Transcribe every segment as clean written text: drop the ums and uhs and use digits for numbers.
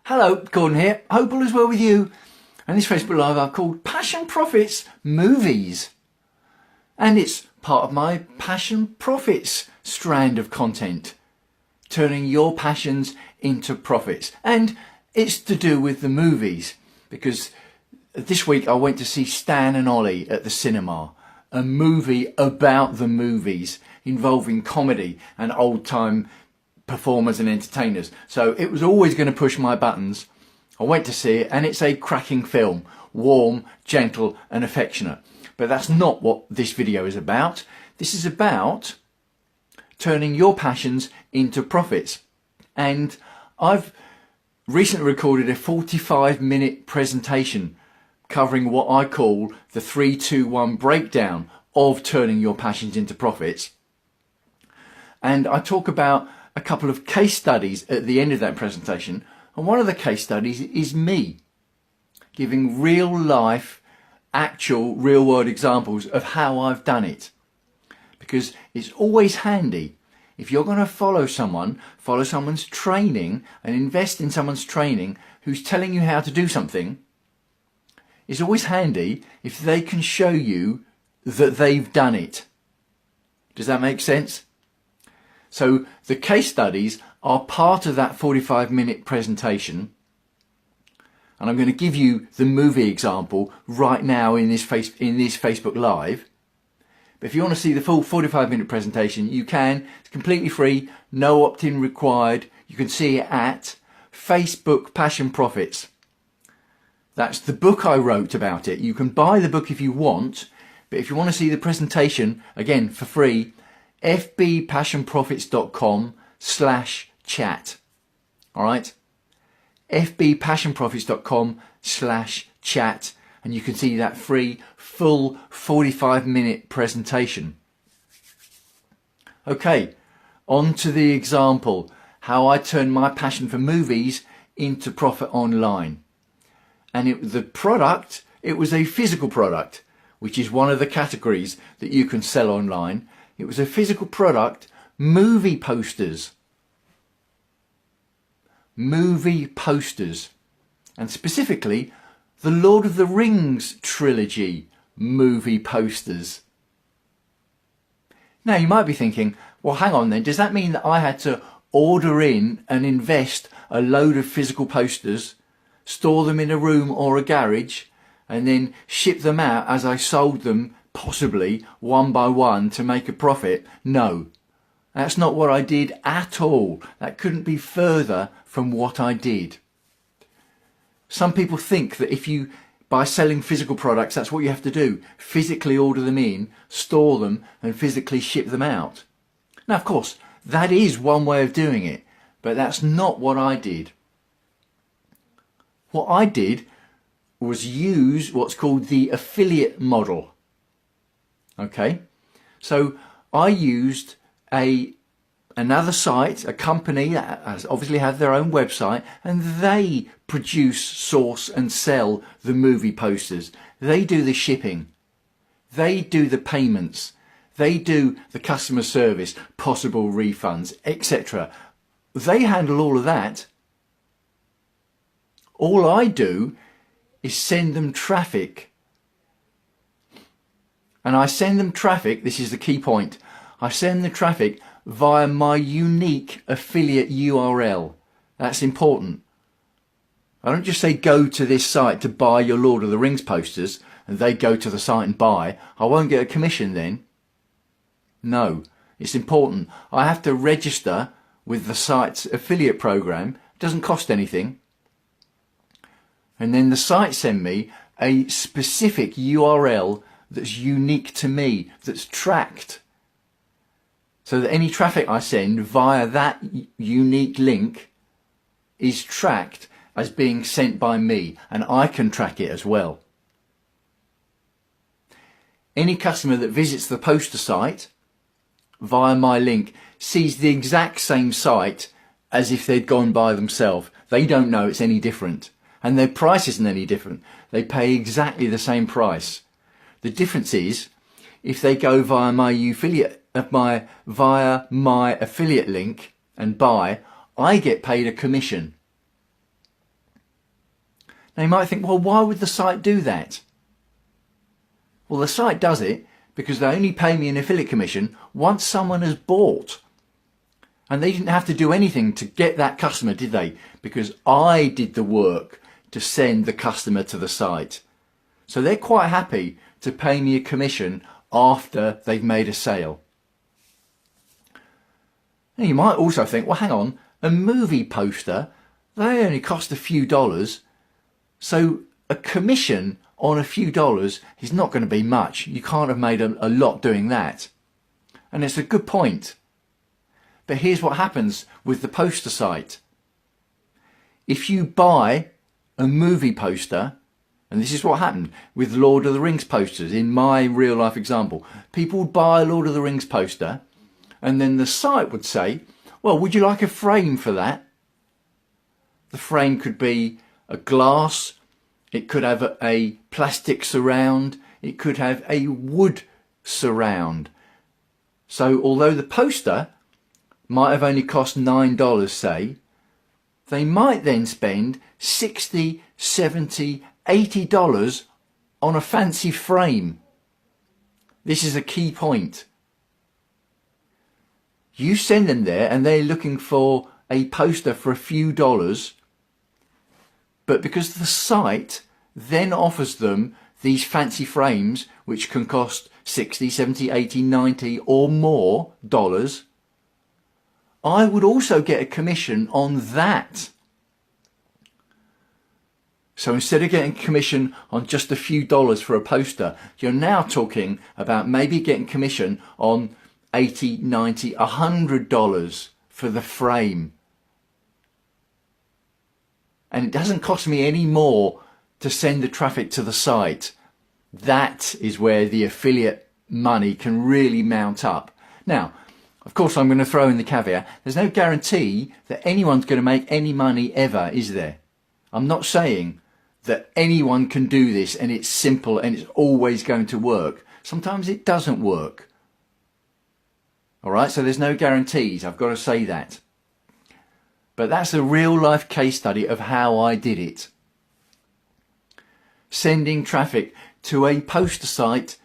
Hello, Gordon here. Hope all is well with you. And this Facebook Live I've called Passion Profits Movies. And it's part of my Passion Profits strand of content. Turning your passions into profits. And it's to do with the movies. Because this week I went to see Stan and Ollie at the cinema. A movie about the movies involving comedy and old-time performers and entertainers. So it was always going to push my buttons. I went to see it and it's a cracking film. Warm, gentle and affectionate. But that's not what this video is about. This is about turning your passions into profits. And I've recently recorded a 45-minute presentation covering what I call the 3-2-1 breakdown of turning your passions into profits. And I talk about a couple of case studies at the end of that presentation, and one of the case studies is me giving real life, actual real world examples of how I've done it. Because it's always handy if you're going to follow someone's training and invest in someone's training who's telling you how to do something. It's always handy if they can show you that they've done it. Does that make sense? So the case studies are part of that 45-minute presentation, and I'm going to give you the movie example right now in this Facebook Live. But if you want to see the full 45-minute presentation, you can. It's completely free, no opt-in required. You can see it at Facebook Passion Profits. That's the book I wrote about it. You can buy the book if you want, but if you want to see the presentation, again, for free, fbpassionprofits.com/chat. All right, fbpassionprofits.com/chat, and you can see that free full 45-minute presentation. Okay, on to the example, how I turned my passion for movies into profit online. And it was a physical product, which is one of the categories that you can sell online. It was a physical product, movie posters. Movie posters. And specifically, the Lord of the Rings trilogy movie posters. Now you might be thinking, well hang on then, does that mean that I had to order in and invest a load of physical posters, store them in a room or a garage, and then ship them out as I sold them, possibly one by one, to make a profit? No, that's not what I did at all. That couldn't be further from what I did. Some people think that by selling physical products, that's what you have to do. Physically order them in, store them, and physically ship them out. Now, of course, that is one way of doing it, but that's not what I did. What I did was use what's called the affiliate model. Okay, so I used another site, a company that obviously has their own website, and they produce, source and sell the movie posters. They do the shipping, they do the payments, they do the customer service, possible refunds, etc. They handle all of that. All I do is send them traffic. And I send them traffic, this is the key point, I send the traffic via my unique affiliate URL. That's important. I don't just say go to this site to buy your Lord of the Rings posters and they go to the site and buy. I won't get a commission then. No, it's important. I have to register with the site's affiliate program. It doesn't cost anything. And then the site send me a specific URL that's unique to me, that's tracked. So that any traffic I send via that unique link is tracked as being sent by me, and I can track it as well. Any customer that visits the poster site via my link sees the exact same site as if they'd gone by themselves. They don't know it's any different. And their price isn't any different. They pay exactly the same price. The difference is, if they go via my affiliate link and buy, I get paid a commission. Now you might think, well, why would the site do that? Well, the site does it because they only pay me an affiliate commission once someone has bought. And they didn't have to do anything to get that customer, did they? Because I did the work to send the customer to the site. So they're quite happy to pay me a commission after they've made a sale. Now you might also think, well, hang on, a movie poster, they only cost a few dollars. So a commission on a few dollars is not going to be much. You can't have made a lot doing that. And it's a good point. But here's what happens with the poster site. If you buy a movie poster, and this is what happened with Lord of the Rings posters in my real life example. People would buy a Lord of the Rings poster and then the site would say, well, would you like a frame for that? The frame could be a glass, it could have a plastic surround, it could have a wood surround. So although the poster might have only cost $9, say, they might then spend $60, $70, $80 on a fancy frame. This is a key point. You send them there and they're looking for a poster for a few dollars, but because the site then offers them these fancy frames which can cost 60, 70, 80, 90 or more dollars, I would also get a commission on that. So instead of getting commission on just a few dollars for a poster, you're now talking about maybe getting commission on $80, $90, $100 for the frame. And it doesn't cost me any more to send the traffic to the site. That is where the affiliate money can really mount up. Now, of course, I'm going to throw in the caveat. There's no guarantee that anyone's going to make any money ever, is there? I'm not saying that anyone can do this and it's simple and it's always going to work. Sometimes it doesn't work. All right, so there's no guarantees. I've got to say that. But that's a real life case study of how I did it. Sending traffic to a poster site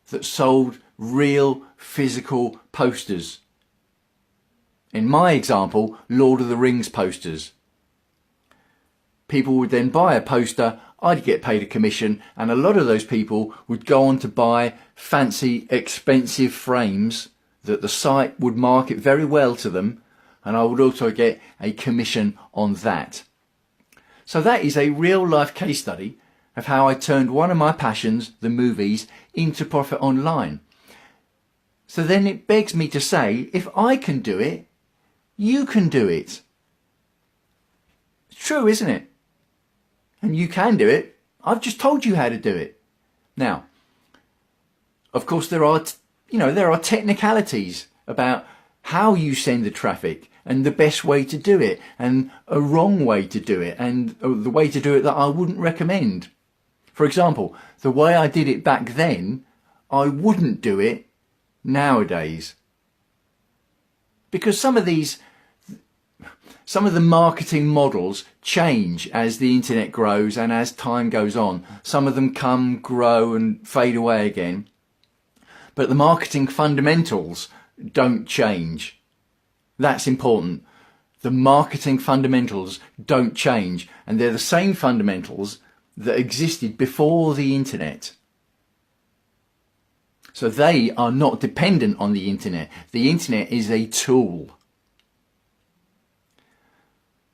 that sold real physical posters. In my example, Lord of the Rings posters. People would then buy a poster, I'd get paid a commission, and a lot of those people would go on to buy fancy, expensive frames that the site would market very well to them, and I would also get a commission on that. So that is a real life case study of how I turned one of my passions, the movies, into profit online. So then it begs me to say, if I can do it, you can do it. It's true, isn't it? And you can do it. I've just told you how to do it. Now, of course, there are technicalities about how you send the traffic and the best way to do it and a wrong way to do it and the way to do it that I wouldn't recommend. For example, the way I did it back then, I wouldn't do it nowadays. Because some of the marketing models change as the internet grows and as time goes on. Some of them come, grow and fade away again. But the marketing fundamentals don't change. That's important. The marketing fundamentals don't change, and they're the same fundamentals that existed before the internet. So they are not dependent on the internet. The internet is a tool.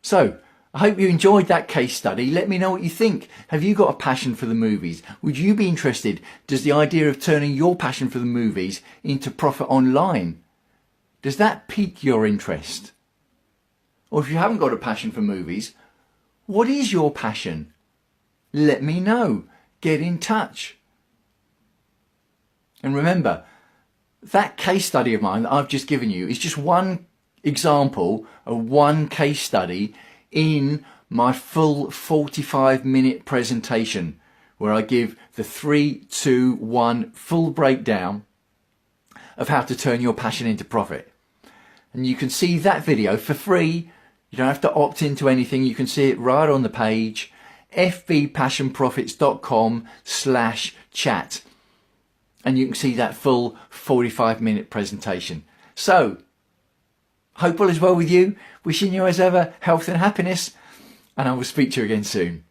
So, I hope you enjoyed that case study. Let me know what you think. Have you got a passion for the movies? Would you be interested? Does the idea of turning your passion for the movies into profit online, does that pique your interest? Or if you haven't got a passion for movies, what is your passion? Let me know. Get in touch. And remember, that case study of mine that I've just given you is just one example of one case study in my full 45-minute presentation where I give the 3, 2, 1 full breakdown of how to turn your passion into profit. And you can see that video for free. You don't have to opt into anything. You can see it right on the page. fbpassionprofits.com/chat. And you can see that full 45-minute presentation. So, hope all is well with you. Wishing you as ever health and happiness. And I will speak to you again soon.